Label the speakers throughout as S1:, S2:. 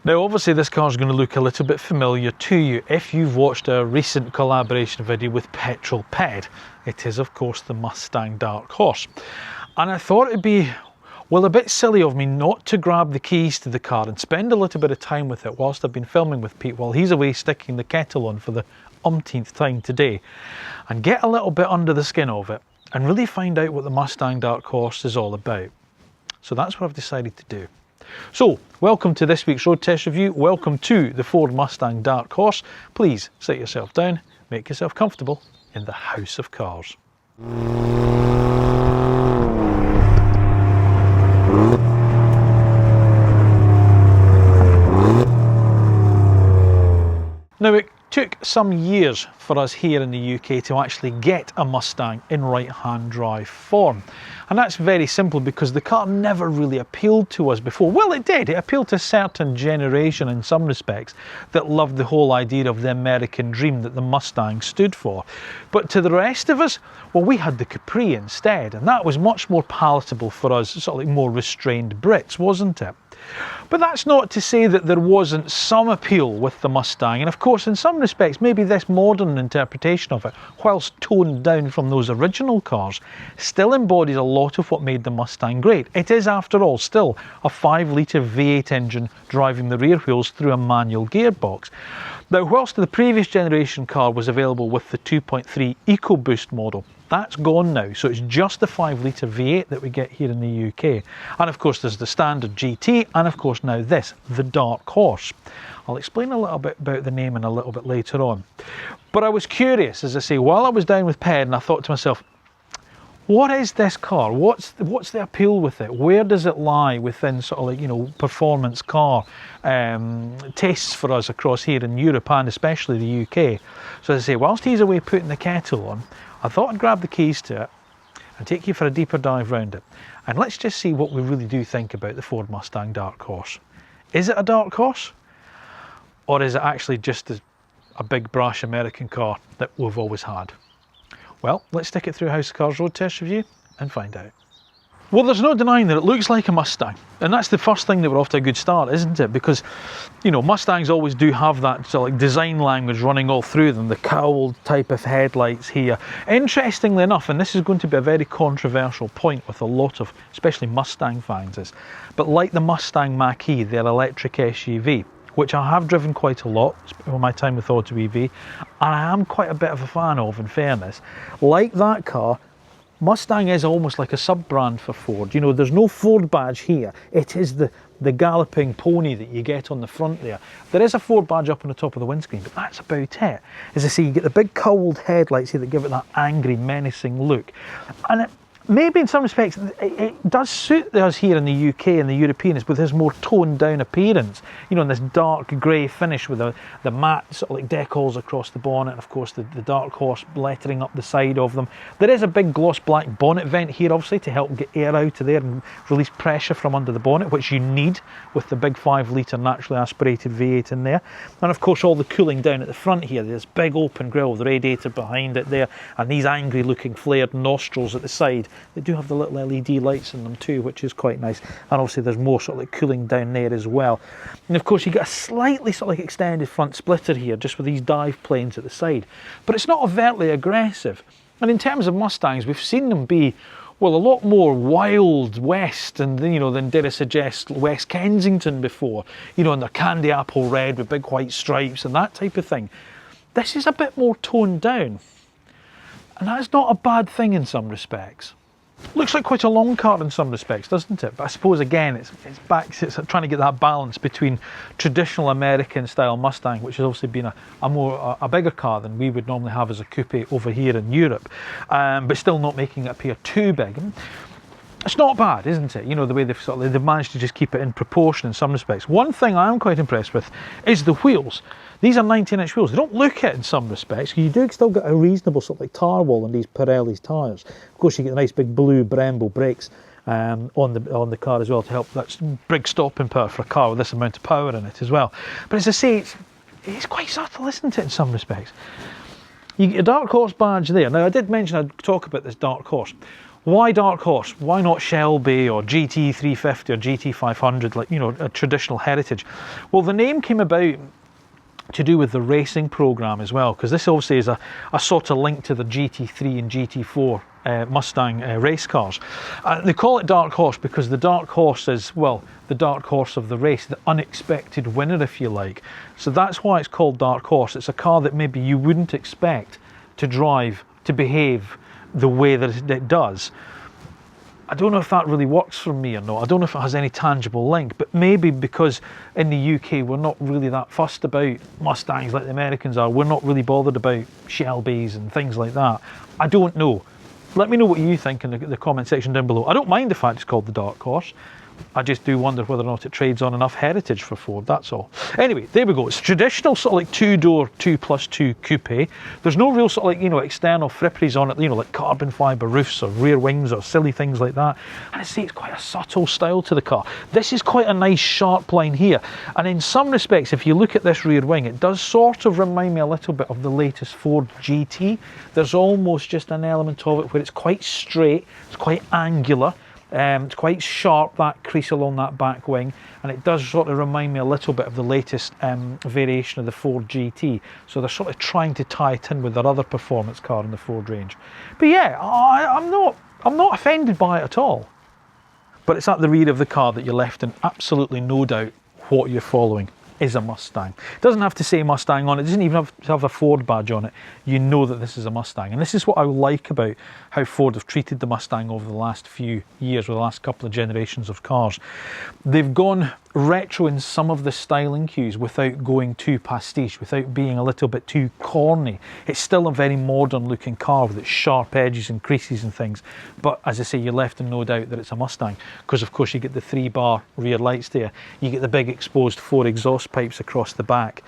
S1: Now obviously this car is going to look a little bit familiar to you if you've watched our recent collaboration video with Petrol Ped. It is of course the Mustang Dark Horse. And I thought it'd be, well, a bit silly of me not to grab the keys to the car and spend a little bit of time with it whilst I've been filming with Pete while he's away sticking the kettle on for the umpteenth time today, and get a little bit under the skin of it and really find out what the Mustang Dark Horse is all about. So that's what I've decided to do. So, welcome to this week's road test review. Welcome to the Ford Mustang Dark Horse. Please sit yourself down, make yourself comfortable in the house of cars. Now it took some years for us here in the UK to actually get a Mustang in right-hand drive form. And that's very simple because the car never really appealed to us before. Well, it did. It appealed to a certain generation in some respects that loved the whole idea of the American dream that the Mustang stood for. But to the rest of us, well, we had the Capri instead, and that was much more palatable for us, sort of like more restrained Brits, wasn't it? But that's not to say that there wasn't some appeal with the Mustang, and of course in some respects maybe this modern interpretation of it, whilst toned down from those original cars, still embodies a lot of what made the Mustang great. It is after all still a 5-litre V8 engine driving the rear wheels through a manual gearbox. Now whilst the previous generation car was available with the 2.3 EcoBoost model, that's gone now, so it's just the 5-litre V8 that we get here in the UK. And of course there's the standard GT, and of course now this, the Dark Horse. I'll explain a little bit about the name in a little bit later on. But I was curious, as I say, while I was down with Ped, and I thought to myself, what is this car? What's the appeal with it? Where does it lie within sort of like, you know, performance car tastes for us across here in Europe and especially the UK? So as I say, whilst he's away putting the kettle on, I thought I'd grab the keys to it and take you for a deeper dive round it. And let's just see what we really do think about the Ford Mustang Dark Horse. Is it a dark horse? Or is it actually just a big brash American car that we've always had? Well, let's stick it through House of Cars road test review and find out. Well, there's no denying that it looks like a Mustang, and that's the first thing that we're off to a good start, isn't it? Because, you know, Mustangs always do have that sort of like design language running all through them, the cowled type of headlights here. Interestingly enough, and this is going to be a very controversial point with a lot of, especially Mustang fans, is, but like the Mustang Mach-E, their electric SUV, which I have driven quite a lot in my time with Auto EV, and I am quite a bit of a fan of, in fairness. Like that car, Mustang is almost like a sub-brand for Ford. You know, there's no Ford badge here. It is the galloping pony that you get on the front there. There is a Ford badge up on the top of the windscreen, but that's about it. As I say, you get the big cowled headlights here that give it that angry, menacing look. And maybe in some respects it does suit us here in the UK and the Europeans with his more toned down appearance, you know, in this dark grey finish with the matte sort of like decals across the bonnet, and of course the Dark Horse lettering up the side of them. There is a big gloss black bonnet vent here obviously to help get air out of there and release pressure from under the bonnet, which you need with the big 5-litre naturally aspirated V8 in there. And of course all the cooling down at the front here, there's big open grille with the radiator behind it there, and these angry looking flared nostrils at the side. They do have the little LED lights in them too, which is quite nice. And obviously there's more sort of like cooling down there as well. And of course you get a slightly sort of like extended front splitter here, just with these dive planes at the side. But it's not overtly aggressive. And in terms of Mustangs, we've seen them be, well, a lot more Wild West and, you know, than dare I suggest West Kensington before. You know, and they're candy apple red with big white stripes and that type of thing. This is a bit more toned down. And that's not a bad thing in some respects. Looks like quite a long car in some respects, doesn't it? But I suppose again it's trying to get that balance between traditional American style Mustang, which has obviously been a bigger car than we would normally have as a coupe over here in Europe, but still not making it appear too big. It's not bad, isn't it? You know, the way they've managed to just keep it in proportion in some respects. One thing I am quite impressed with is the wheels. These are 19-inch wheels. They don't look it in some respects. You do still get a reasonable sort of like tar wall on these Pirelli's tyres. Of course, you get the nice big blue Brembo brakes on the car as well to help. That's big stopping power for a car with this amount of power in it as well. But as I say, it's quite subtle, isn't it, in some respects? You get a Dark Horse badge there. Now, I did mention I'd talk about this Dark Horse. Why Dark Horse? Why not Shelby or GT 350 or GT 500, like, you know, a traditional heritage? Well, the name came about to do with the racing program as well, because this obviously is a sort of link to the GT3 and GT4 Mustang race cars. They call it Dark Horse because the Dark Horse is, well, the dark horse of the race, the unexpected winner, if you like. So that's why it's called Dark Horse. It's a car that maybe you wouldn't expect to drive, to behave the way that it does. I don't know if that really works for me or not. I don't know if it has any tangible link, but maybe because in the UK we're not really that fussed about Mustangs like the Americans are. We're not really bothered about Shelbys and things like that. I don't know. Let me know what you think in the comment section down below. I don't mind the fact it's called the Dark Horse. I just do wonder whether or not it trades on enough heritage for Ford, that's all. Anyway, there we go. It's traditional sort of like two-door 2+2 coupe. There's no real sort of like, you know, external fripperies on it, you know, like carbon fibre roofs or rear wings or silly things like that. And I say it's quite a subtle style to the car. This is quite a nice sharp line here. And in some respects, if you look at this rear wing, it does sort of remind me a little bit of the latest Ford GT. There's almost just an element of it where it's quite straight, it's quite angular. It's quite sharp, that crease along that back wing, and it does sort of remind me a little bit of the latest variation of the Ford GT. So they're sort of trying to tie it in with their other performance car in the Ford range. But yeah, I'm not offended by it at all. But it's at the rear of the car that you're left in absolutely no doubt what you're following is a Mustang. It doesn't have to say Mustang on it, it doesn't even have to have a Ford badge on it. You know that this is a Mustang. And this is what I like about how Ford have treated the Mustang over the last few years, or the last couple of generations of cars. They've gone retro in some of the styling cues without going too pastiche, without being a little bit too corny. It's still a very modern looking car with its sharp edges and creases and things. But as I say, you're left in no doubt that it's a Mustang, because of course you get the 3-bar rear lights there. You get the big exposed 4 exhaust pipes across the back.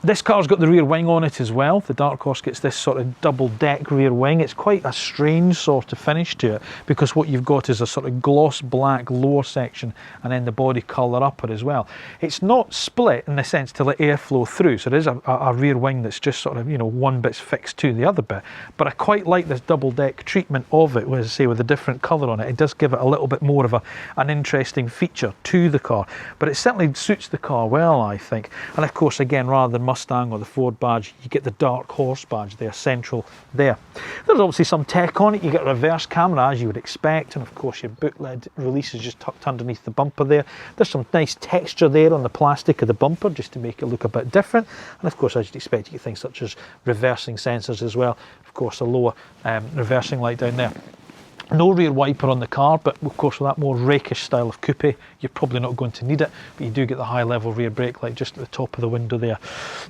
S1: This car's got the rear wing on it as well. The Dark Horse gets this sort of double deck rear wing. It's quite a strange sort of finish to it, because what you've got is a sort of gloss black lower section and then the body colour upper as well. It's not split in the sense to let airflow through, so there is a rear wing that's just sort of, you know, one bit's fixed to the other bit. But I quite like this double deck treatment of it, as I say, with a different colour on it. It does give it a little bit more of an interesting feature to the car, but it certainly suits the car well, I think. And of course, again, rather than Mustang or the Ford badge, you get the Dark Horse badge there, central there. There's obviously some tech on it. You get a reverse camera as you would expect, and of course your boot lid release is just tucked underneath the bumper there. There's some nice texture there on the plastic of the bumper just to make it look a bit different, and of course, as you'd expect, you get things such as reversing sensors as well. Of course, a lower reversing light down there. No rear wiper on the car, but of course with that more rakish style of coupe, you're probably not going to need it, but you do get the high level rear brake light just at the top of the window there.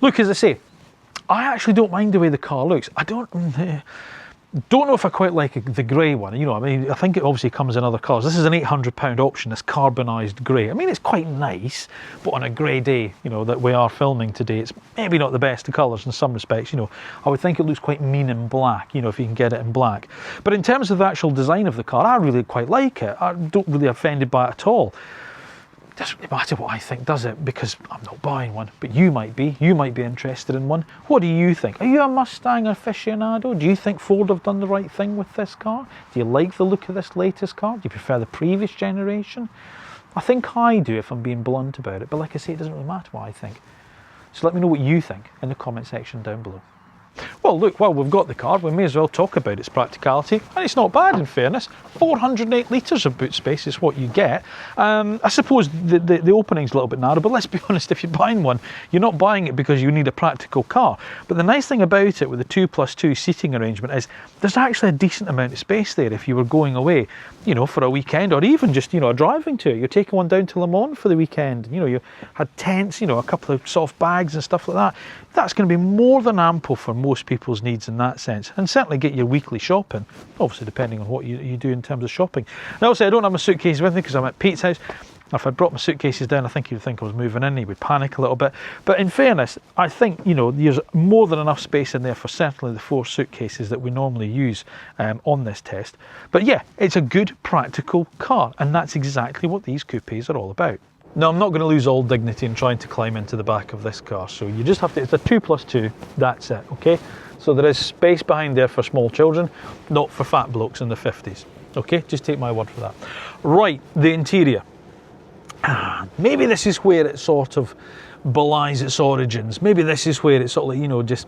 S1: Look, as I say, I actually don't mind the way the car looks. I don't know if I quite like the grey one. You know, I mean, I think it obviously comes in other colours. This is an £800 option, this carbonised grey. I mean, it's quite nice, but on a grey day, you know, that we are filming today, it's maybe not the best of colours in some respects. You know, I would think it looks quite mean in black, you know, if you can get it in black. But in terms of the actual design of the car, I really quite like it. I don't really offended by it at all. It doesn't really matter what I think, does it? Because I'm not buying one, but you might be. You might be interested in one. What do you think? Are you a Mustang aficionado? Do you think Ford have done the right thing with this car? Do you like the look of this latest car? Do you prefer the previous generation? I think I do, if I'm being blunt about it. But like I say, it doesn't really matter what I think. So let me know what you think in the comment section down below. Well, look, while we've got the car, we may as well talk about its practicality, and it's not bad in fairness. 408 litres of boot space is what you get. I suppose the opening's a little bit narrow, but let's be honest, if you're buying one, you're not buying it because you need a practical car. But the nice thing about it with the 2+2 seating arrangement is there's actually a decent amount of space there if you were going away, you know, for a weekend, or even just, you know, a driving tour. You're taking one down to Le Mans for the weekend, you know, you had tents, you know, a couple of soft bags and stuff like that. That's going to be more than ample for most people's needs in that sense, and certainly get your weekly shopping, obviously depending on what you do in terms of shopping. Now, obviously I don't have my suitcases with me because I'm at Pete's house. If I brought my suitcases down, I think he would think I was moving in. He would panic a little bit. But in fairness, I think, you know, there's more than enough space in there for certainly the 4 suitcases that we normally use on this test. But yeah, it's a good practical car, and that's exactly what these coupes are all about. Now, I'm not going to lose all dignity in trying to climb into the back of this car, so you just have to, it's a 2+2, that's it, okay? So there is space behind there for small children, not for fat blokes in the 50s. Okay, just take my word for that. Right, the interior. Maybe this is where it sort of belies its origins. Maybe this is where it sort of like, you know, just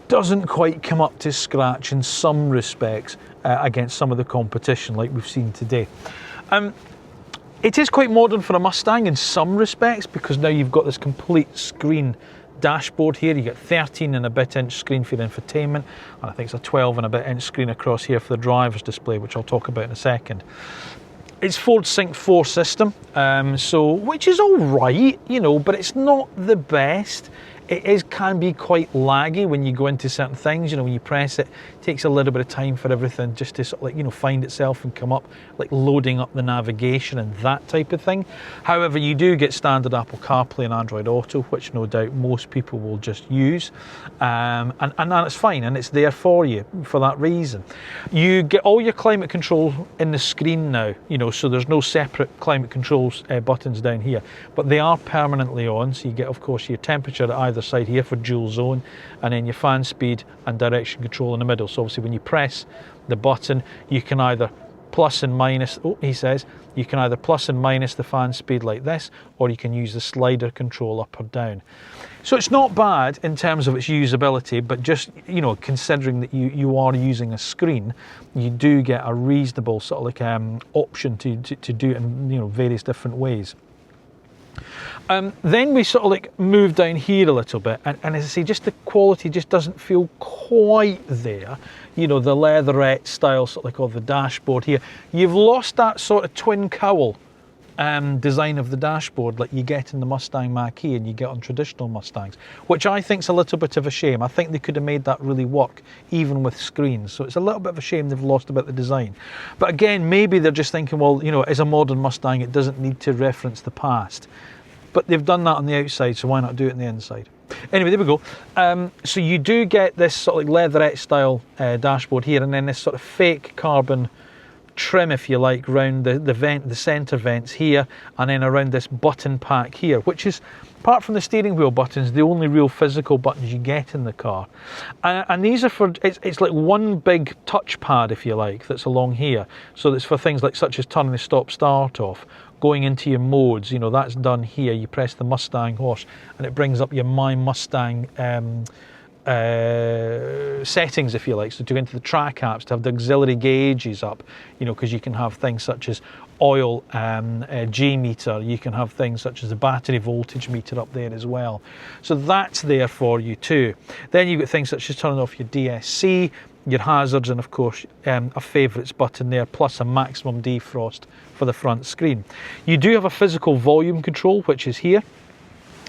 S1: doesn't quite come up to scratch in some respects against some of the competition like we've seen today. It is quite modern for a Mustang in some respects, because now you've got this complete screen dashboard here. You get 13 and a bit inch screen for your infotainment, and I think it's a 12 and a bit inch screen across here for the driver's display, which I'll talk about in a second. It's Ford Sync 4 system, which is all right, you know, but it's not the best. It can be quite laggy when you go into certain things. You know, when you press it, it takes a little bit of time for everything just to sort of like, you know, find itself and come up, like loading up the navigation and that type of thing. However, you do get standard Apple CarPlay and Android Auto, which no doubt most people will just use, and that's fine, and it's there for you for that reason. You get all your climate control in the screen now, you know, so there's no separate climate controls buttons down here, but they are permanently on. So you get, of course, your temperature at either side here for dual zone, and then your fan speed and direction control in the middle. So obviously when you press the button, you can either plus and minus, he says, you can either plus and minus the fan speed like this, or you can use the slider control up or down. So it's not bad in terms of its usability, but just, you know, considering that you are using a screen, you do get a reasonable sort of like option to do it in, you know, various different ways. Then we sort of like move down here a little bit, and as I say, just the quality just doesn't feel quite there. You know, the leatherette style sort of like of the dashboard here, you've lost that sort of twin cowl design of the dashboard like you get in the Mustang Mach-E and you get on traditional Mustangs, which I think is a little bit of a shame. I think they could have made that really work even with screens, so it's a little bit of a shame they've lost a bit of the design. But again, maybe they're just thinking, well, you know, as a modern Mustang, it doesn't need to reference the past. But they've done that on the outside, so why not do it on the inside? Anyway, there we go. So you do get this sort of like leatherette style dashboard here, and then this sort of fake carbon trim, if you like, around the centre vents here, and then around this button pack here, which is, apart from the steering wheel buttons, the only real physical buttons you get in the car. And these are for, it's like one big touchpad, if you like, that's along here. So it's for things like such as turning the stop-start off, going into your modes, you know, that's done here. You press the Mustang horse and it brings up your My Mustang settings, if you like. So to go into the track apps, to have the auxiliary gauges up, you know, because you can have things such as oil G meter, you can have things such as the battery voltage meter up there as well. So that's there for you too. Then you've got things such as turning off your DSC, your hazards, and of course a favourites button there, plus a maximum defrost for the front screen. You do have a physical volume control, which is here,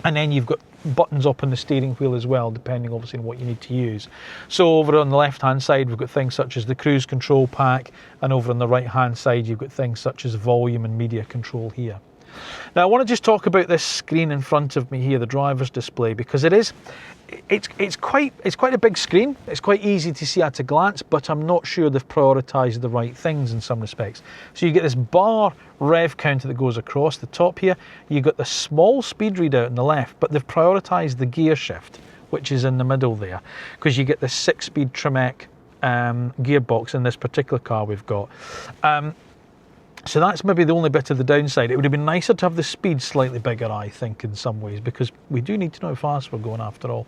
S1: and then you've got buttons up on the steering wheel as well, depending obviously on what you need to use. So over on the left hand side, we've got things such as the cruise control pack, and over on the right hand side you've got things such as volume and media control here. Now I want to just talk about this screen in front of me here, the driver's display, because it's quite a big screen. It's quite easy to see at a glance, but I'm not sure they've prioritised the right things in some respects. So you get this bar rev counter that goes across the top here. You've got the small speed readout on the left, but they've prioritised the gear shift, which is in the middle there, because you get the 6-speed Tremec gearbox in this particular car we've got. So that's maybe the only bit of the downside. It would have been nicer to have the speed slightly bigger, I think, in some ways, because we do need to know how fast we're going after all.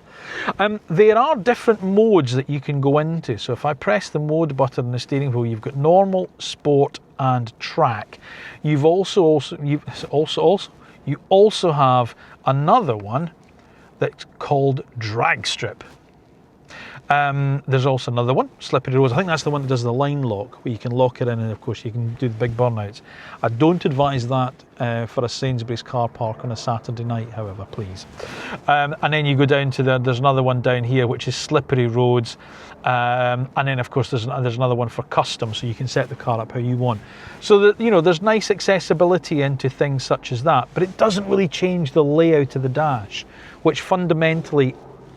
S1: There are different modes that you can go into. So if I press the mode button on the steering wheel, you've got normal, sport, and track. You also have another one that's called drag strip. There's also another one, slippery roads. I think that's the one that does the line lock, where you can lock it in, and of course you can do the big burnouts. I don't advise that for a Sainsbury's car park on a Saturday night, however, please. And then you go down to there's another one down here, which is slippery roads. And then of course there's another one for custom, so you can set the car up how you want. So that, you know, there's nice accessibility into things such as that, but it doesn't really change the layout of the dash, which fundamentally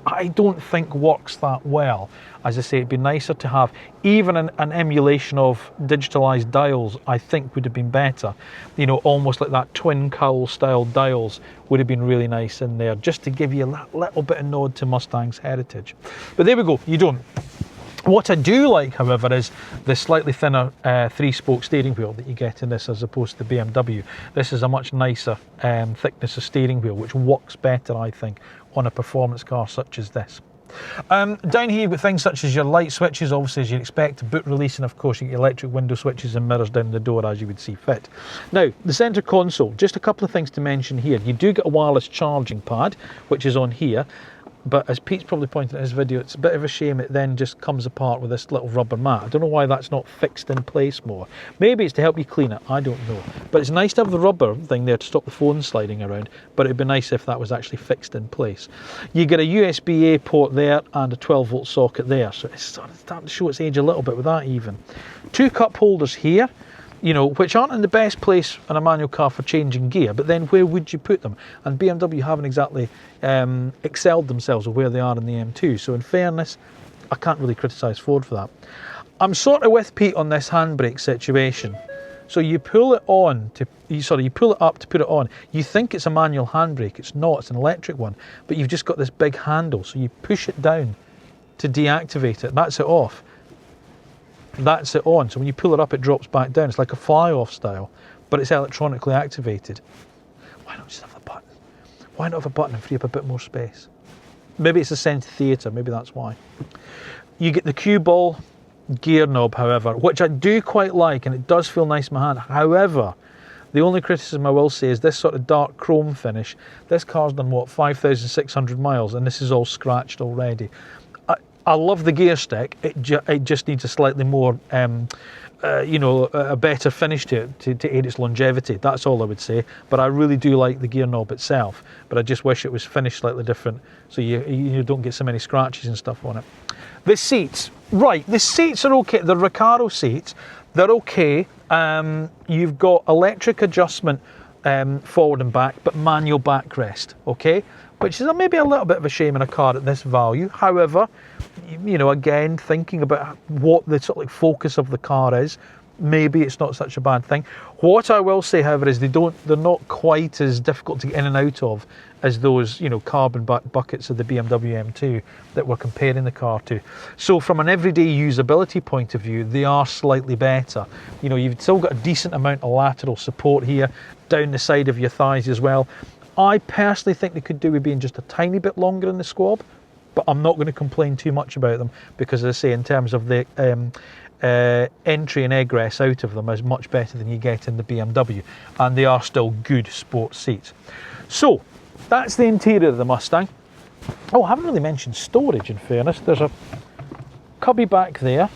S1: I don't think works that well. As I say, it'd be nicer to have even an emulation of digitalized dials. I think would have been better. You know, almost like that twin cowl style dials would have been really nice in there, just to give you a little bit of nod to Mustang's heritage. But there we go, you don't. What I do like, however, is the slightly thinner 3-spoke steering wheel that you get in this as opposed to the BMW. This is a much nicer thickness of steering wheel, which works better, I think, on a performance car such as this. Down here you've got things such as your light switches, obviously as you'd expect, boot release, and of course you get electric window switches and mirrors down the door as you would see fit. Now, the centre console, just a couple of things to mention here. You do get a wireless charging pad, which is on here. But as Pete's probably pointed out in his video, it's a bit of a shame it then just comes apart with this little rubber mat. I don't know why that's not fixed in place more. Maybe it's to help you clean it, I don't know. But it's nice to have the rubber thing there to stop the phone sliding around, but it'd be nice if that was actually fixed in place. You get a USB-A port there and a 12-volt socket there, so it's starting to show its age a little bit with that even. 2 cup holders here, you know, which aren't in the best place on a manual car for changing gear, but then where would you put them? And BMW haven't exactly excelled themselves with where they are in the M2, so in fairness, I can't really criticise Ford for that. I'm sort of with Pete on this handbrake situation. So you pull it on, you pull it up to put it on. You think it's a manual handbrake, it's not, it's an electric one, but you've just got this big handle, so you push it down to deactivate it, that's it off. That's it on, so when you pull it up it drops back down. It's like a fly-off style, but it's electronically activated. Why not just have the button? Why not have a button and free up a bit more space? Maybe it's a centre theatre, maybe that's why. You get the cue ball gear knob, however, which I do quite like, and it does feel nice in my hand. However, the only criticism I will say is this sort of dark chrome finish. This car's done, what, 5,600 miles, and this is all scratched already. I love the gear stick, it just needs a slightly more, you know, a better finish to aid its longevity. That's all I would say. But I really do like the gear knob itself, but I just wish it was finished slightly different so you don't get so many scratches and stuff on it. The seats, right, the seats are okay. The Recaro seats, they're okay. You've got electric adjustment forward and back, but manual backrest, okay? Which is maybe a little bit of a shame in a car at this value. However, you know, again, thinking about what the sort of like focus of the car is, maybe it's not such a bad thing. What I will say, however, is they're not quite as difficult to get in and out of as those, you know, carbon buckets of the BMW M2 that we're comparing the car to. So from an everyday usability point of view, they are slightly better. You know, you've still got a decent amount of lateral support here, down the side of your thighs as well. I personally think they could do with being just a tiny bit longer in the squab, but I'm not going to complain too much about them because, as I say, in terms of the entry and egress out of them is much better than you get in the BMW, and they are still good sports seats. So that's the interior of the Mustang. Oh, I haven't really mentioned storage, in fairness. There's a cubby back there,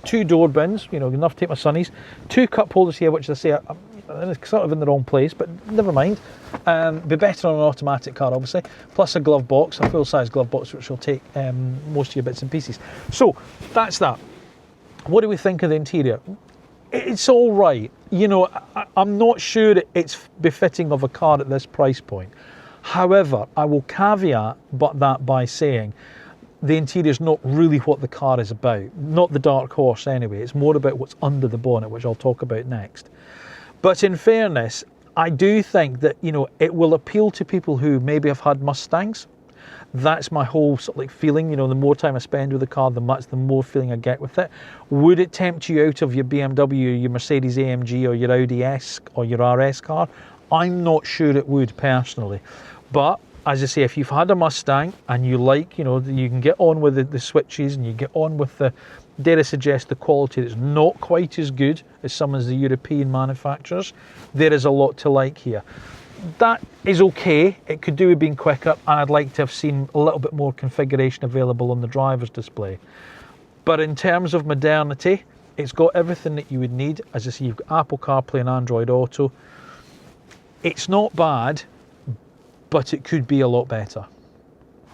S1: 2 door bins, you know, enough to take my sunnies, 2 cup holders here, which I say it's sort of in the wrong place, but never mind. Be better on an automatic car, obviously, plus a glove box, a full-size glove box, which will take most of your bits and pieces. So that's that. What do we think of the interior? It's all right. You know, I'm not sure it's befitting of a car at this price point. However, I will caveat that by saying the interior is not really what the car is about. Not the Dark Horse anyway. It's more about what's under the bonnet, which I'll talk about next. But in fairness, I do think that, you know, it will appeal to people who maybe have had Mustangs. That's my whole sort of like feeling. You know, the more time I spend with the car, the more feeling I get with it. Would it tempt you out of your BMW, your Mercedes AMG, or your Audi S or your RS car? I'm not sure it would personally. But as I say, if you've had a Mustang and you like, you know, you can get on with the switches and you get on with the, dare I suggest, the quality that's not quite as good as some of the European manufacturers, there is a lot to like here. That is okay. It could do with being quicker, and I'd like to have seen a little bit more configuration available on the driver's display. But in terms of modernity, it's got everything that you would need. As I say, you've got Apple CarPlay and Android Auto. It's not bad, but it could be a lot better.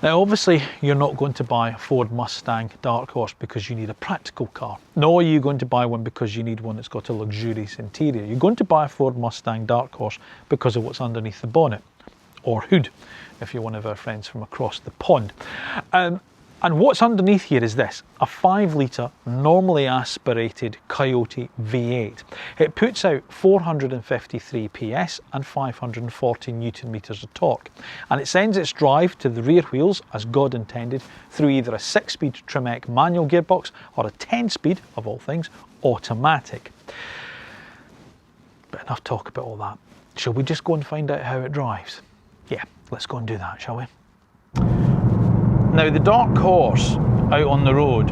S1: Now obviously you're not going to buy a Ford Mustang Dark Horse because you need a practical car. Nor are you going to buy one because you need one that's got a luxurious interior. You're going to buy a Ford Mustang Dark Horse because of what's underneath the bonnet, or hood, if you're one of our friends from across the pond. And what's underneath here is this, a 5-litre, normally aspirated Coyote V8. It puts out 453 PS and 540 Newton meters of torque. And it sends its drive to the rear wheels, as God intended, through either a 6-speed Tremec manual gearbox or a 10-speed, of all things, automatic. But enough talk about all that. Shall we just go and find out how it drives? Yeah, let's go and do that, shall we? Now, the Dark Horse out on the road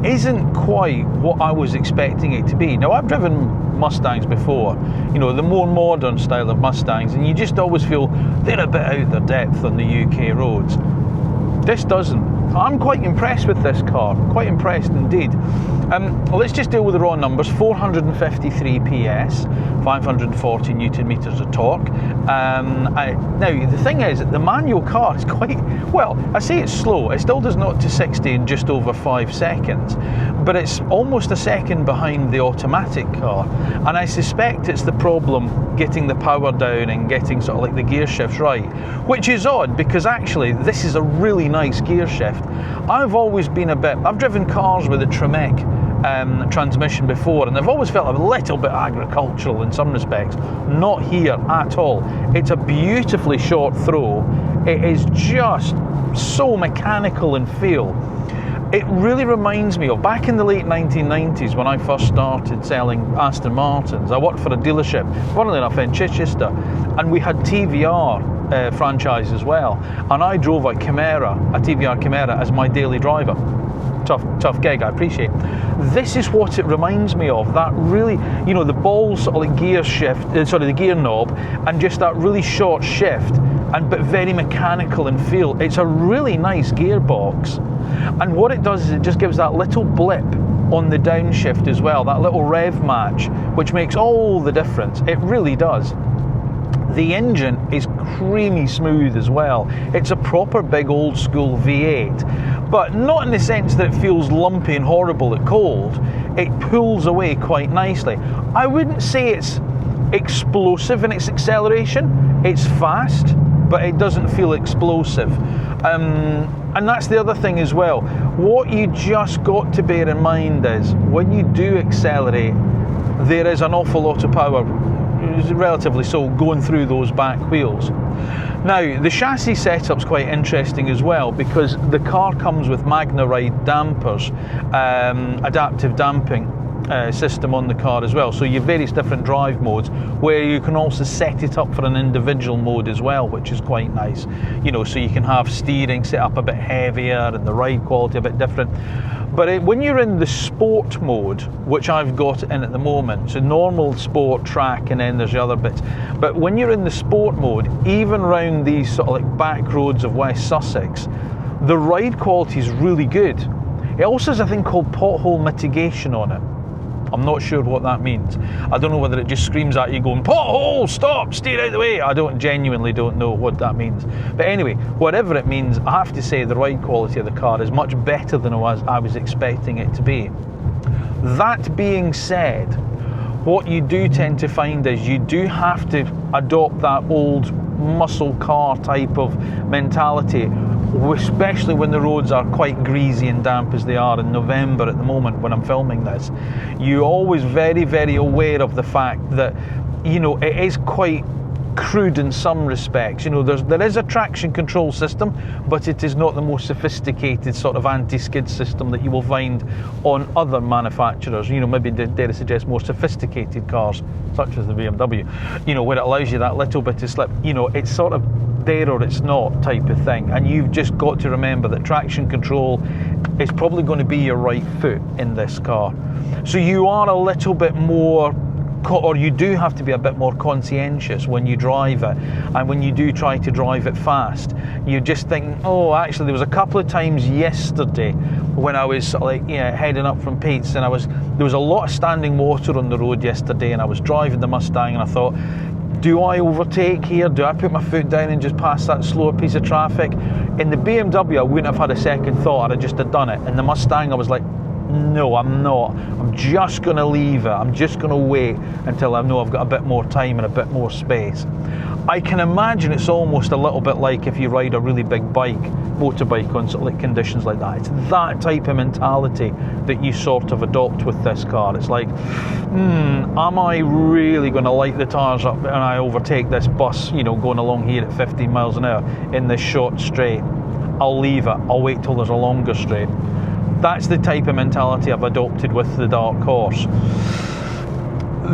S1: isn't quite what I was expecting it to be. Now, I've driven Mustangs before, you know, the more modern style of Mustangs, and you just always feel they're a bit out their depth on the UK roads. This doesn't. I'm quite impressed with this car, quite impressed indeed. Let's just deal with the raw numbers. 453 PS, 540 Newton meters of torque. Now, the thing is, the manual car is quite, well, I say it's slow. It still does 0 to 60 in just over 5 seconds, but it's almost a second behind the automatic car. And I suspect it's the problem getting the power down and getting sort of like the gear shifts right, which is odd because actually this is a really nice gear shift. I've always been I've driven cars with a Tremec transmission before, and I've always felt a little bit agricultural in some respects. Not here at all. It's a beautifully short throw. It is just so mechanical in feel. It really reminds me of back in the late 1990s when I first started selling Aston Martins. I worked for a dealership, funnily enough, in Chichester, and we had TVR franchise as well, and I drove a TVR Chimera as my daily driver. Tough gig, I appreciate. This is what it reminds me of, that really, you know, the balls sort of like gear shift, the gear knob, and just that really short shift, but very mechanical in feel. It's a really nice gearbox, and what it does is it just gives that little blip on the downshift as well, that little rev match, which makes all the difference. It really does. The engine is creamy smooth as well. It's a proper big old school V8, but not in the sense that it feels lumpy and horrible at cold. It pulls away quite nicely. I wouldn't say it's explosive in its acceleration. It's fast, but it doesn't feel explosive. And that's the other thing as well. What you just got to bear in mind is when you do accelerate, there is an awful lot of power, relatively so, going through those back wheels. Now, the chassis setup's quite interesting as well because the car comes with MagnaRide dampers, adaptive damping system on the car as well. So you have various different drive modes where you can also set it up for an individual mode as well, which is quite nice. You know, so you can have steering set up a bit heavier and the ride quality a bit different. But when you're in the sport mode, which I've got in at the moment, so normal, sport, track, and then there's the other bits. But when you're in the sport mode, even around these sort of like back roads of West Sussex, the ride quality is really good. It also has a thing called pothole mitigation on it. I'm not sure what that means. I don't know whether it just screams at you going, pothole, stop, steer out the way. I genuinely don't know what that means. But anyway, whatever it means, I have to say the ride quality of the car is much better than I was expecting it to be. That being said, what you do tend to find is you do have to adopt that old muscle car type of mentality, especially when the roads are quite greasy and damp as they are in November at the moment when I'm filming this. You're always very, very aware of the fact that, you know, it is quite crude in some respects. You know, there is a traction control system, but it is not the most sophisticated sort of anti-skid system that you will find on other manufacturers. You know, maybe dare I suggest more sophisticated cars, such as the BMW, you know, where it allows you that little bit of slip. You know, it's sort of there or it's not type of thing, and you've just got to remember that traction control is probably going to be your right foot in this car. So you are a little bit more, or you do have to be a bit more conscientious when you drive it, and when you do try to drive it fast, you just think, oh, actually there was a couple of times yesterday when I was like, you know, heading up from Pete's, and there was a lot of standing water on the road yesterday, and I was driving the Mustang, and I thought, do I overtake here? Do I put my foot down and just pass that slower piece of traffic? In the BMW, I wouldn't have had a second thought. I'd just have done it. In the Mustang, I was like, no, I'm not. I'm just going to leave it. I'm just going to wait until I know I've got a bit more time and a bit more space. I can imagine it's almost a little bit like if you ride a really big bike, motorbike, on sort of like conditions like that. It's that type of mentality that you sort of adopt with this car. It's like, am I really going to light the tyres up and I overtake this bus, you know, going along here at 15 miles an hour in this short straight? I'll leave it. I'll wait till there's a longer straight. That's the type of mentality I've adopted with the Dark Horse.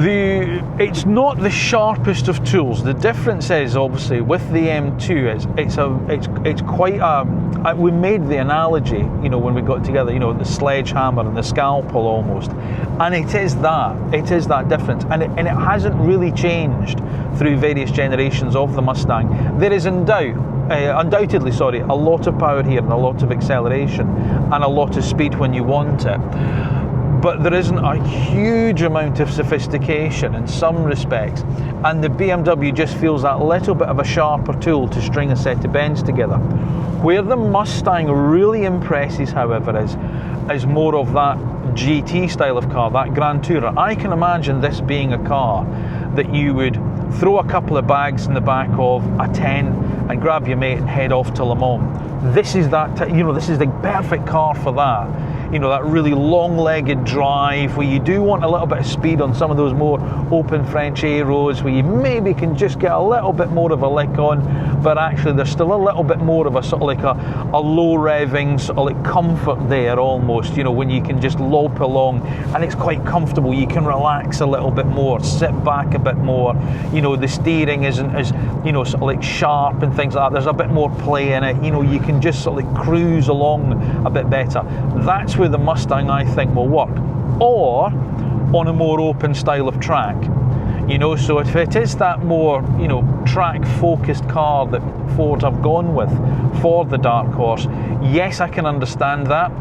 S1: It's not the sharpest of tools. The difference is obviously with the M2, it's quite we made the analogy, you know, when we got together, you know, the sledgehammer and the scalpel almost, and it is that difference, and it hasn't really changed through various generations of the Mustang. There is undoubtedly, a lot of power here and a lot of acceleration and a lot of speed when you want it. But there isn't a huge amount of sophistication in some respects, and the BMW just feels that little bit of a sharper tool to string a set of bends together. Where the Mustang really impresses, however, is more of that GT style of car, that Grand Tourer. I can imagine this being a car that you would throw a couple of bags in the back of a 10 and grab your mate and head off to Le Mans. This is that, you know, this is the perfect car for that. You know, that really long-legged drive where you do want a little bit of speed on some of those more open French A roads where you maybe can just get a little bit more of a lick on, but actually there's still a little bit more of a sort of like a low revving sort of like comfort there almost, you know, when you can just lope along and it's quite comfortable. You can relax a little bit more, sit back a bit more, you know, the steering isn't as, you know, sort of like sharp and things like that. There's a bit more play in it, you know, you can just sort of like cruise along a bit better. That's where the Mustang, I think, will work, or on a more open style of track, you know. So if it is that more, you know, track focused car that Ford have gone with for the Dark Horse, yes, I can understand that,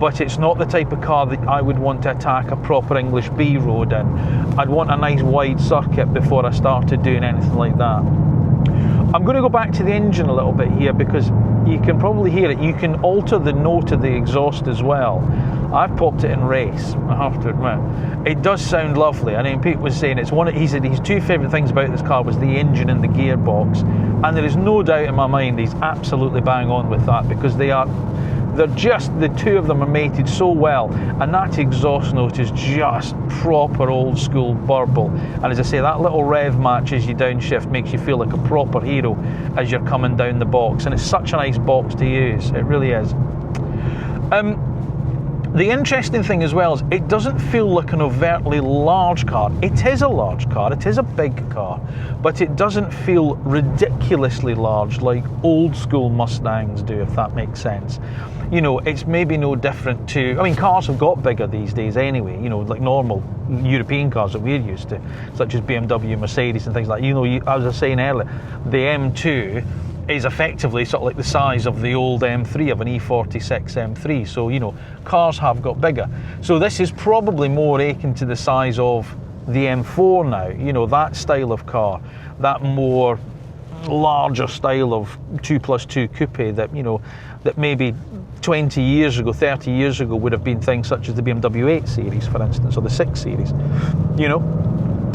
S1: but it's not the type of car that I would want to attack a proper English B road in. I'd want a nice wide circuit before I started doing anything like that. I'm going to go back to the engine a little bit here because you can probably hear it. You can alter the note of the exhaust as well. I've popped it in race, I have to admit. It does sound lovely. I mean, Pete was saying he said his two favourite things about this car was the engine and the gearbox, and there is no doubt in my mind he's absolutely bang on with that, because they're just, the two of them are mated so well, and that exhaust note is just proper old school burble. And as I say, that little rev match as you downshift makes you feel like a proper hero as you're coming down the box, and it's such a nice box to use, it really is. The interesting thing as well is it doesn't feel like an overtly large car. It is a large car, it is a big car, but it doesn't feel ridiculously large like old school Mustangs do, if that makes sense. You know, it's maybe no different to, I mean, cars have got bigger these days anyway, you know, like normal European cars that we're used to, such as BMW, Mercedes and things like that. You know, as I was saying earlier, the M2 is effectively sort of like the size of the old M3, of an E46 M3. So, you know, cars have got bigger. So this is probably more akin to the size of the M4 now, you know, that style of car, that more larger style of 2+2 coupe that, you know, that maybe 20 years ago, 30 years ago would have been things such as the BMW 8 series, for instance, or the 6 series, you know.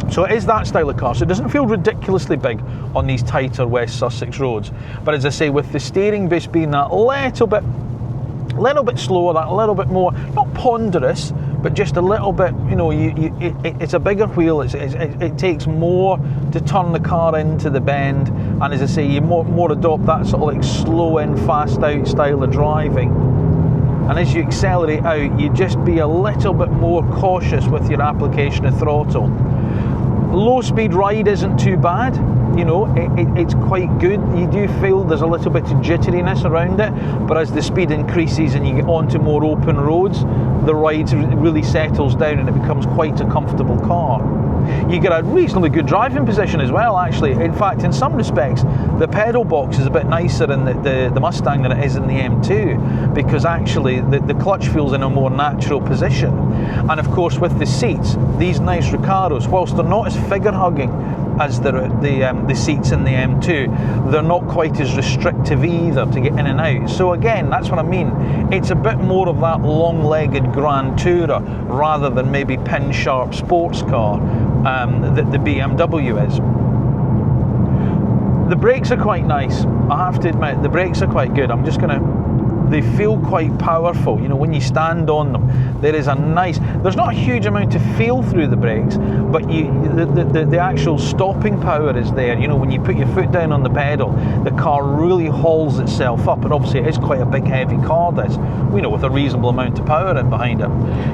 S1: So it is that style of car, so it doesn't feel ridiculously big on these tighter West Sussex roads. But as I say, with the steering base being that little bit slower, that little bit more, not ponderous, but just a little bit, you know, it's a bigger wheel, it takes more to turn the car into the bend, and as I say, you more adopt that sort of like slow in, fast out style of driving. And as you accelerate out, you just be a little bit more cautious with your application of throttle. Low speed ride isn't too bad, you know, it's quite good. You do feel there's a little bit of jitteriness around it, but as the speed increases and you get onto more open roads, the ride really settles down and it becomes quite a comfortable car. You get a reasonably good driving position as well, actually. In fact, in some respects, the pedal box is a bit nicer in the Mustang than it is in the M2, because actually the clutch feels in a more natural position. And of course, with the seats, these nice Recaros, whilst they're not as figure-hugging as the seats in the M2, they're not quite as restrictive either to get in and out. So again, that's what I mean. It's a bit more of that long-legged Grand Tourer rather than maybe pin-sharp sports car that the BMW is. The brakes are quite nice. I have to admit, the brakes are quite good. I'm just they feel quite powerful. You know, when you stand on them, there is a nice, there's not a huge amount of feel through the brakes, but the actual stopping power is there. You know, when you put your foot down on the pedal, the car really hauls itself up, and obviously it is quite a big heavy car, this, you know, with a reasonable amount of power in behind it.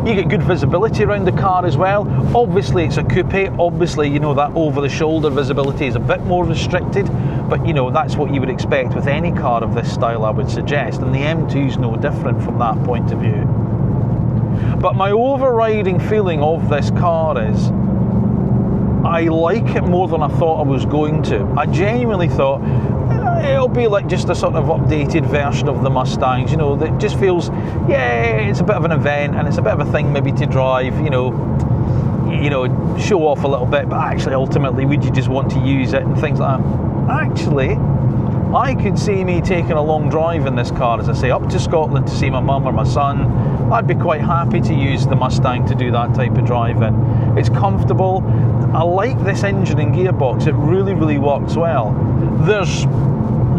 S1: You get good visibility around the car as well. Obviously it's a coupe, obviously, you know, that over the shoulder visibility is a bit more restricted, but you know, that's what you would expect with any car of this style, I would suggest, and the M2 is no different from that point of view. But my overriding feeling of this car is I like it more than I thought I was going to. I genuinely thought it'll be like just a sort of updated version of the Mustangs, you know, that just feels, yeah, it's a bit of an event and it's a bit of a thing maybe to drive, you know, show off a little bit, but actually ultimately would you just want to use it and things like that. Actually, I could see me taking a long drive in this car, as I say, up to Scotland to see my mum or my son. I'd be quite happy to use the Mustang to do that type of driving. It's comfortable. I like this engine and gearbox. It really, really works well. There's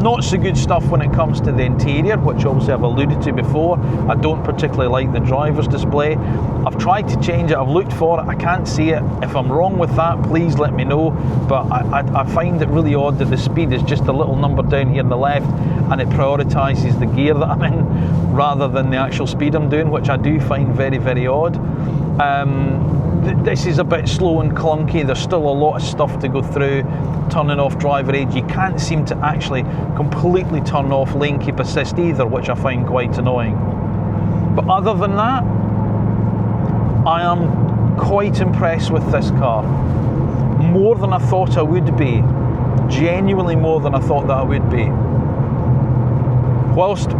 S1: not so good stuff when it comes to the interior, which obviously I've alluded to before. I don't particularly like the driver's display. I've tried to change it, I've looked for it, I can't see it. If I'm wrong with that, please let me know. But I find it really odd that the speed is just a little number down here on the left, and it prioritises the gear that I'm in rather than the actual speed I'm doing, which I do find very, very odd. This is a bit slow and clunky. There's still a lot of stuff to go through. Turning off driver aid, you can't seem to actually completely turn off lane keep assist either, which I find quite annoying. But other than that, I am quite impressed with this car. More than I thought I would be. Genuinely more than I thought that I would be. Whilst,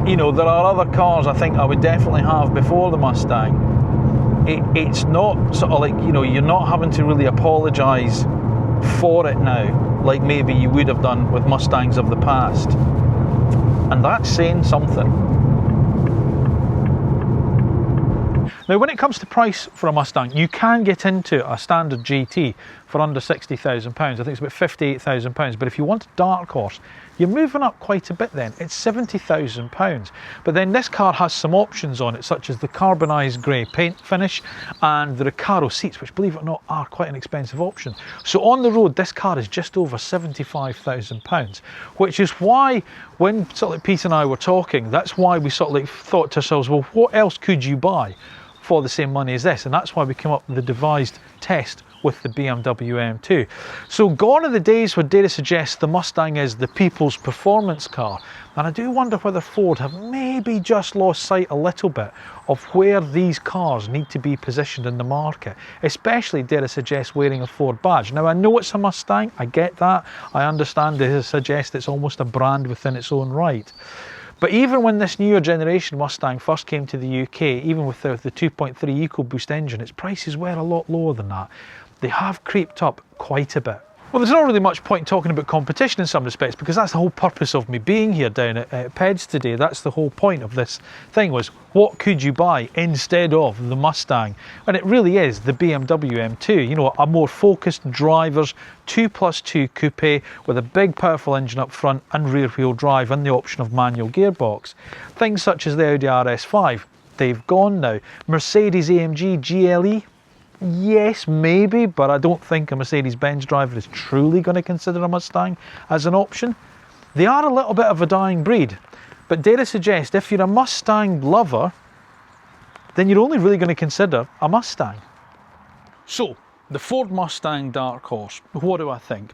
S1: you know, there are other cars I think I would definitely have before the Mustang, it's not sort of like, you know, you're not having to really apologise for it now, like maybe you would have done with Mustangs of the past. And that's saying something. Now, when it comes to price for a Mustang, you can get into a standard GT for under £60,000. I think it's about £58,000. But if you want a Dark Horse, you're moving up quite a bit then. It's £70,000. But then this car has some options on it, such as the carbonised grey paint finish and the Recaro seats, which, believe it or not, are quite an expensive option. So on the road, this car is just over £75,000, which is why, when sort of like Pete and I were talking, that's why we sort of like thought to ourselves, well, what else could you buy for the same money as this? And that's why we came up with the devised test with the BMW M2. So gone are the days where data suggests the Mustang is the people's performance car. And I do wonder whether Ford have maybe just lost sight a little bit of where these cars need to be positioned in the market, especially, dare I suggest, wearing a Ford badge. Now, I know it's a Mustang, I get that. I understand they suggest it's almost a brand within its own right. But even when this newer generation Mustang first came to the UK, even with the 2.3 EcoBoost engine, its prices were a lot lower than that. They have creeped up quite a bit. Well, there's not really much point talking about competition in some respects, because that's the whole purpose of me being here down at Peds today. That's the whole point of this thing, was what could you buy instead of the Mustang? And it really is the BMW M2, you know, a more focused driver's 2+2 coupe with a big powerful engine up front and rear wheel drive and the option of manual gearbox. Things such as the Audi RS3, they've gone now. Mercedes-AMG GLE, yes, maybe, but I don't think a Mercedes-Benz driver is truly going to consider a Mustang as an option. They are a little bit of a dying breed, but dare I suggest, if you're a Mustang lover, then you're only really going to consider a Mustang. So, the Ford Mustang Dark Horse, what do I think?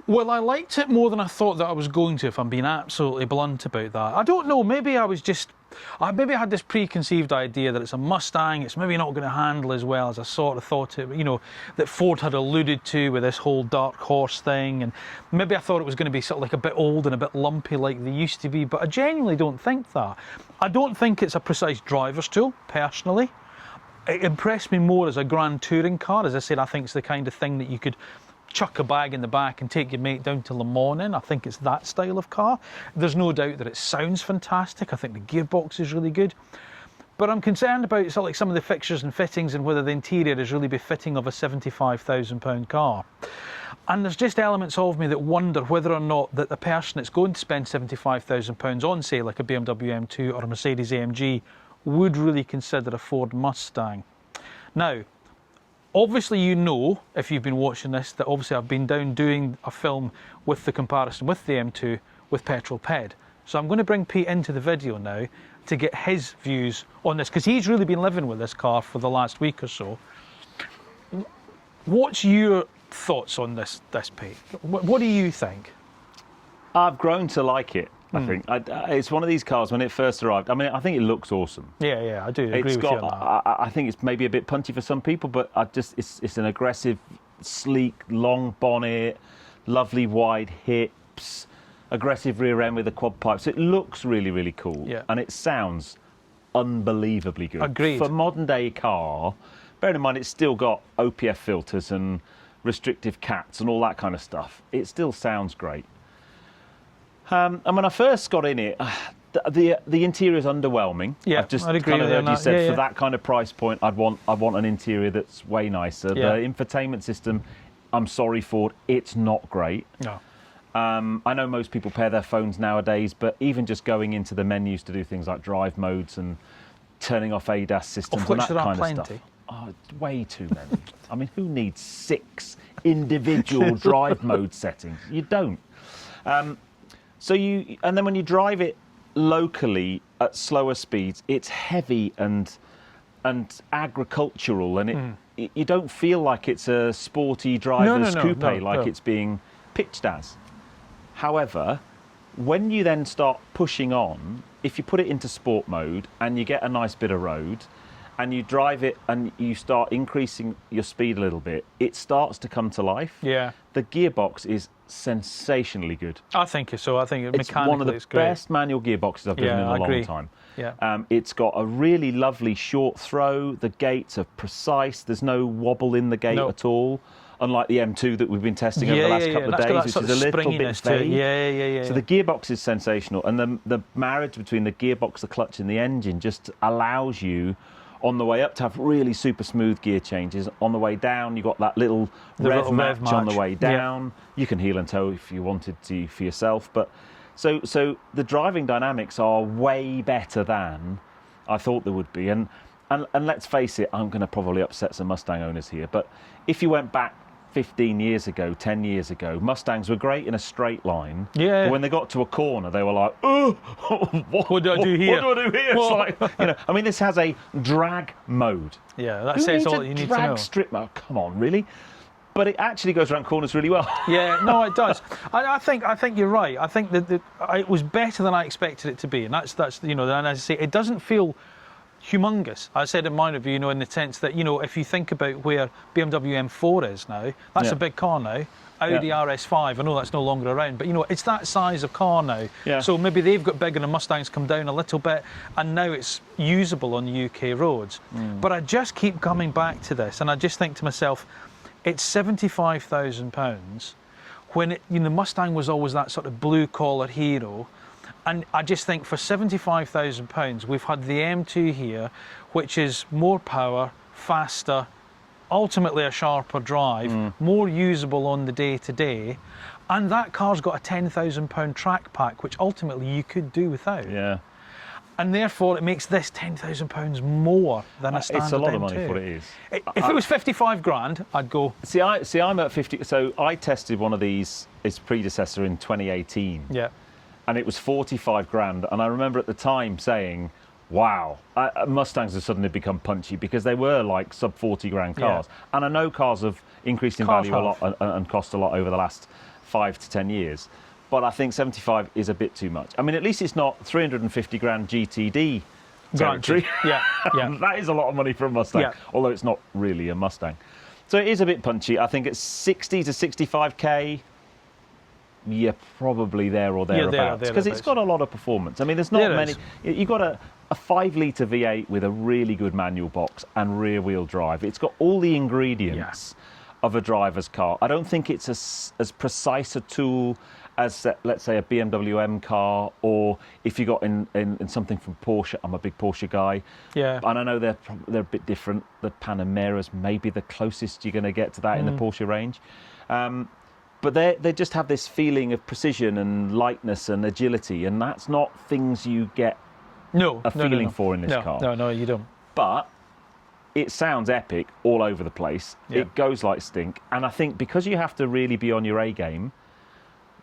S1: Well, I liked it more than I thought that I was going to, if I'm being absolutely blunt about that. I don't know, maybe I had this preconceived idea that it's a Mustang, it's maybe not going to handle as well as I sort of thought it, you know, that Ford had alluded to with this whole Dark Horse thing, and maybe I thought it was going to be sort of like a bit old and a bit lumpy like they used to be, but I genuinely don't think that. I don't think it's a precise driver's tool, personally. It impressed me more as a grand touring car. As I said, I think it's the kind of thing that you could chuck a bag in the back and take your mate down to Le Mans in. I think it's that style of car. There's no doubt that it sounds fantastic. I think the gearbox is really good. But I'm concerned about sort of like some of the fixtures and fittings and whether the interior is really befitting of a £75,000 car. And there's just elements of me that wonder whether or not that the person that's going to spend £75,000 on, say, like a BMW M2 or a Mercedes AMG, would really consider a Ford Mustang. Now, obviously, you know, if you've been watching this, that obviously I've been down doing a film with the comparison with the M2 with Petrol Ped. So I'm going to bring Pete into the video now to get his views on this, because he's really been living with this car for the last week or so. What's your thoughts on this, Pete? What do you think?
S2: I've grown to like it. I think it's one of these cars when it first arrived. I mean, I think it looks awesome.
S1: Yeah, I do agree with you on that.
S2: I think it's maybe a bit punchy for some people, but it's an aggressive, sleek, long bonnet, lovely wide hips, aggressive rear end with the quad pipes. It looks really, really cool, and it sounds unbelievably good.
S1: Agreed.
S2: For modern day car, bear in mind it's still got OPF filters and restrictive cats and all that kind of stuff. It still sounds great. And when I first got in it, the interior is underwhelming.
S1: Yeah,
S2: I've just
S1: I'd agree
S2: kind of
S1: with you
S2: heard
S1: on
S2: you
S1: that.
S2: said for that kind of price point, I want an interior that's way nicer.
S1: Yeah.
S2: The infotainment system, I'm sorry, Ford, it's not great.
S1: No.
S2: I know most people pair their phones nowadays, but even just going into the menus to do things like drive modes and turning off ADAS systems and that kind of stuff. Oh, way too many. I mean, who needs 6 individual drive mode settings? You don't. And then when you drive it locally at slower speeds, it's heavy and agricultural, and you don't feel like it's a sporty driver's coupe like it's being pitched as. However, when you then start pushing on, if you put it into sport mode and you get a nice bit of road and you drive it and you start increasing your speed a little bit, it starts to come to life.
S1: Yeah.
S2: The gearbox is sensationally good.
S1: I think so. I think
S2: it's one of the best manual gearboxes I've driven in a long time.
S1: Yeah.
S2: It's got a really lovely short throw. The gates are precise. There's no wobble in the gate at all. Unlike the M2 that we've been testing over the last couple of days, which is a little bit vague.
S1: Yeah.
S2: So the gearbox is sensational, and the marriage between the gearbox, the clutch, and the engine just allows you, on the way up, to have really super smooth gear changes. On the way down, you got that little rev match on the way down. Yeah. You can heel and toe if you wanted to for yourself, but so the driving dynamics are way better than I thought they would be. And let's face it, I'm going to probably upset some Mustang owners here, but if you went back 15 years ago, 10 years ago, Mustangs were great in a straight line.
S1: Yeah.
S2: But when they got to a corner, they were like, oh, what do I do here? What do I do here? It's like, I mean, this has a drag mode.
S1: Yeah, that says all that you need to know.
S2: Drag strip mode? Come on, really? But it actually goes around corners really well.
S1: Yeah, no, it does. I think you're right. I think that it was better than I expected it to be, and that's and as I say, it doesn't feel humongous. I said in my review, in the sense that, if you think about where BMW M4 is now, that's a big car now. Audi RS3, I know that's no longer around, but it's that size of car now.
S2: Yeah.
S1: So maybe they've got bigger and Mustangs come down a little bit, and now it's usable on UK roads. But I just keep coming back to this, and I just think to myself, it's £75,000 when the Mustang was always that sort of blue collar hero. And I just think for £75,000, we've had the M2 here, which is more power, faster, ultimately a sharper drive, more usable on the day-to-day, and that car's got a £10,000 track pack, which ultimately you could do without.
S2: Yeah.
S1: And therefore, it makes this £10,000 more than a standard M2.
S2: It's a lot of money for what it is.
S1: If it was 55 grand, I'd go.
S2: See, I'm at 50. So I tested one of these, its predecessor, in 2018.
S1: Yeah.
S2: And it was 45 grand. And I remember at the time saying, wow, Mustangs have suddenly become punchy, because they were like sub 40 grand cars. Yeah. And I know cars have increased in value a lot and cost a lot over the last 5 to 10 years. But I think 75 is a bit too much. I mean, at least it's not 350 grand GTD territory.
S1: Yeah.
S2: That is a lot of money for a Mustang, although it's not really a Mustang. So it is a bit punchy. I think it's 60 to 65k. You're probably there or thereabouts, because it's got a lot of performance. I mean, there's not many. You've got a 5-litre V8 with a really good manual box and rear-wheel drive. It's got all the ingredients of a driver's car. I don't think it's as precise a tool as let's say a BMW M car, or if you got in something from Porsche. I'm a big Porsche guy.
S1: Yeah.
S2: And I know they're a bit different. The Panameras may be the closest you're going to get to that in the Porsche range. But they just have this feeling of precision and lightness and agility, and that's not things you get a feeling for in this car.
S1: No, you don't.
S2: But it sounds epic all over the place.
S1: Yeah.
S2: It goes like stink. And I think because you have to really be on your A game,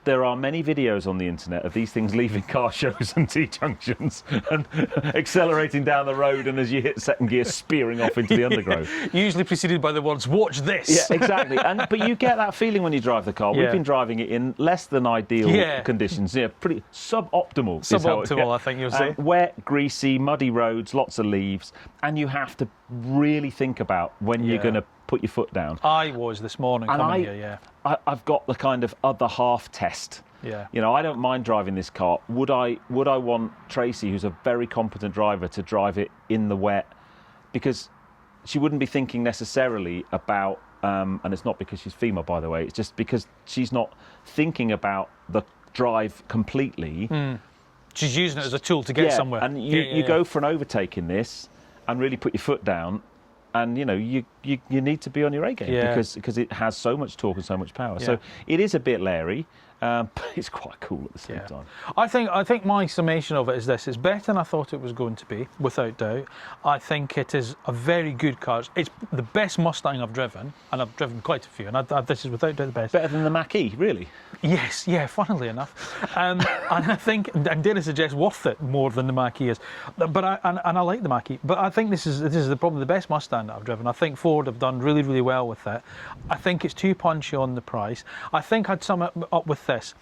S2: there are many videos on the internet of these things leaving car shows and T-junctions and accelerating down the road, and as you hit second gear, spearing off into the undergrowth.
S1: Usually preceded by the words, "Watch this."
S2: Yeah, exactly. But you get that feeling when you drive the car. We've been driving it in less than ideal conditions. Yeah, pretty suboptimal.
S1: Suboptimal, I think you'll say.
S2: Wet, greasy, muddy roads, lots of leaves, and you have to really think about when you're going to put your foot down.
S1: I was this morning coming here,
S2: I've got the kind of other half test.
S1: Yeah.
S2: You know, I don't mind driving this car. Would I want Tracy, who's a very competent driver, to drive it in the wet? Because she wouldn't be thinking necessarily about, and it's not because she's female, by the way, it's just because she's not thinking about the drive completely.
S1: She's using it as a tool to get somewhere.
S2: And you go for an overtake in this and really put your foot down. And you know you need to be on your A game because it has so much torque and so much power. So it is a bit leery, but it's quite cool at the same time.
S1: I think my summation of it is this: it's better than I thought it was going to be, without doubt. I think it is a very good car. It's the best Mustang I've driven, and I've driven quite a few, and this is without doubt the best.
S2: Better than the Mach-E, really?
S1: Yes, funnily enough. And I think, and dare I suggest, worth it more than the Mach-E is. But I like the Mach-E. But I think this is probably the best Mustang that I've driven. I think Ford have done really, really well with it. I think it's too punchy on the price. I think I'd sum it up with this.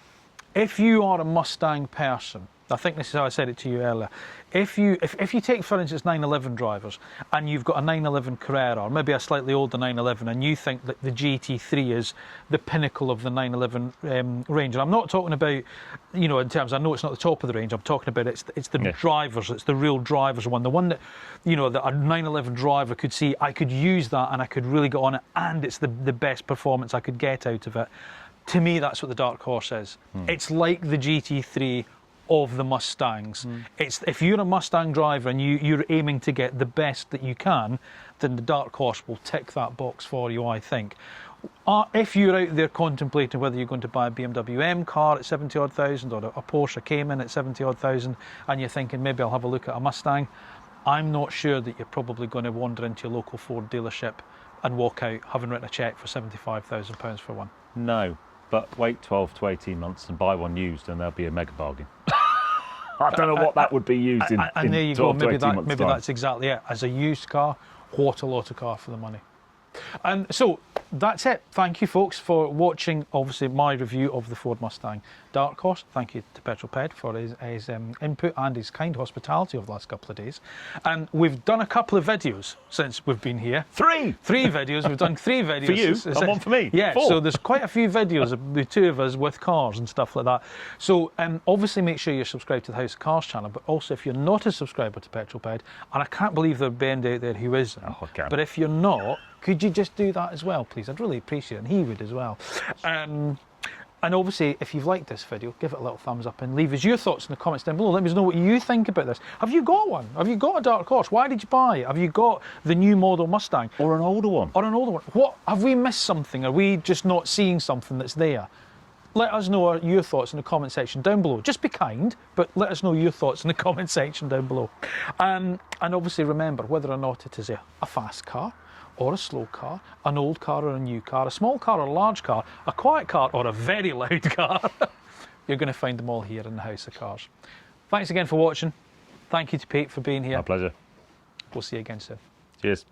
S1: If you are a Mustang person, I think this is how I said it to you earlier. If you take, for instance, 911 drivers, and you've got a 911 Carrera, or maybe a slightly older 911, and you think that the GT3 is the pinnacle of the 911 range, and I'm not talking about, you know, in terms, I know it's not the top of the range, I'm talking about it's the drivers, it's the real drivers one, the one that, you know, that a 911 driver could see, I could use that and I could really get on it, and it's the best performance I could get out of it. To me, that's what the Dark Horse is. It's like the GT3 of the Mustangs. It's, if you're a Mustang driver and you're aiming to get the best that you can, then the Dark Horse will tick that box for you, I think. If you're out there contemplating whether you're going to buy a BMW M car at 70-odd thousand, or a Porsche Cayman at 70-odd thousand, and you're thinking maybe I'll have a look at a Mustang, I'm not sure that you're probably going to wander into your local Ford dealership and walk out having written a cheque for £75,000 for one.
S2: No. But wait 12 to 18 months and buy one used, and there'll be a mega bargain. I don't know what that would be used in.
S1: And there you
S2: 12
S1: go.
S2: to 18 months' time.
S1: That's exactly it. As a used car, what a lot of car for the money. And so that's it. Thank you, folks, for watching, obviously, my review of the Ford Mustang Dark Horse. Thank you to Petrol Ped for his input and his kind hospitality over the last couple of days. And we've done a couple of videos since we've been here.
S2: Three
S1: videos. We've done 3 videos.
S2: For you and one for me.
S1: Yeah,
S2: 4.
S1: so there's quite a few videos of the two of us with cars and stuff like that. So obviously make sure you're subscribed to the House of Cars channel, but also if you're not a subscriber to Petrol Ped, and I can't believe there's a band out there who isn't, but if you're not, could you just do that as well, please? I'd really appreciate it, and he would as well. And obviously, if you've liked this video, give it a little thumbs up and leave us your thoughts in the comments down below. Let me know what you think about this. Have you got one? Have you got a Dark Horse? Why did you buy it? Have you got the new model Mustang?
S2: Or an older one.
S1: Or an older one. What? Have we missed something? Are we just not seeing something that's there? Let us know your thoughts in the comment section down below. Just be kind, but let us know your thoughts in the comment section down below. And obviously remember, whether or not it is a fast car, or a slow car, an old car or a new car, a small car or a large car, a quiet car or a very loud car, you're going to find them all here in the House of Cars. Thanks again for watching. Thank you to Pete for being here.
S2: My pleasure.
S1: We'll see you again soon.
S2: Cheers.